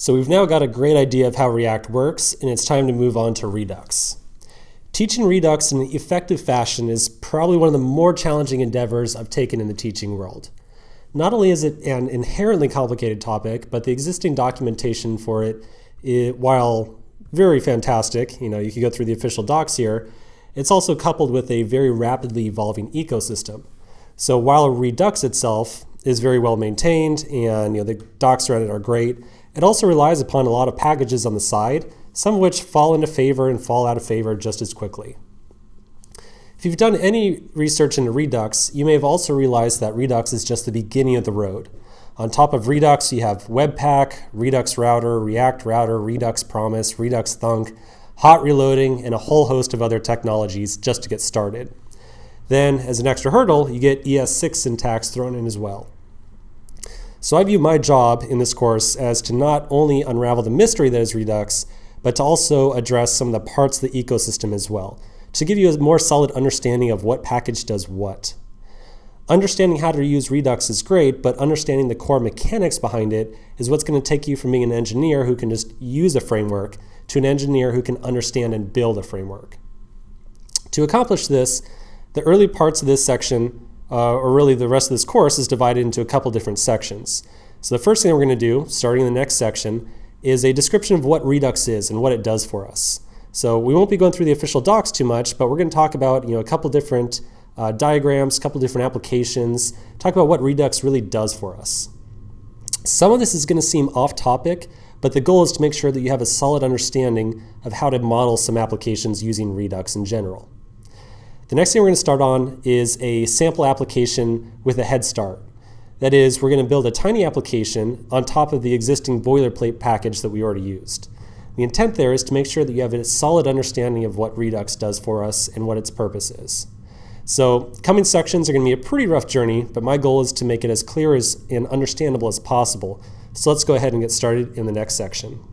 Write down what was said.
So we've now got a great idea of how React works, and it's time to move on to Redux. Teaching Redux in an effective fashion is probably one of the more challenging endeavors I've taken in the teaching world. Not only is it an inherently complicated topic, but the existing documentation for it, while very fantastic, you can go through the official docs here, it's also coupled with a very rapidly evolving ecosystem. So while Redux itself is very well maintained and the docs around it are great, it also relies upon a lot of packages on the side, some of which fall into favor and fall out of favor just as quickly. If you've done any research into Redux, you may have also realized that Redux is just the beginning of the road. On top of Redux, you have Webpack, Redux Router, React Router, Redux Promise, Redux Thunk, hot reloading, and a whole host of other technologies just to get started. Then, as an extra hurdle, you get ES6 syntax thrown in as well. So I view my job in this course as to not only unravel the mystery that is Redux, but to also address some of the parts of the ecosystem as well, to give you a more solid understanding of what package does what. Understanding how to use Redux is great, but understanding the core mechanics behind it is what's going to take you from being an engineer who can just use a framework to an engineer who can understand and build a framework. To accomplish this, the early parts of this section, or really the rest of this course, is divided into a couple different sections. So the first thing we're going to do, starting in the next section, is a description of what Redux is and what it does for us. So we won't be going through the official docs too much, but we're going to talk about a couple different diagrams, a couple different applications, talk about what Redux really does for us. Some of this is going to seem off topic, but the goal is to make sure that you have a solid understanding of how to model some applications using Redux in general. The next thing we're going to start on is a sample application with a head start. That is, we're going to build a tiny application on top of the existing boilerplate package that we already used. The intent there is to make sure that you have a solid understanding of what Redux does for us and what its purpose is. So coming sections are going to be a pretty rough journey, but my goal is to make it as clear and understandable as possible. So let's go ahead and get started in the next section.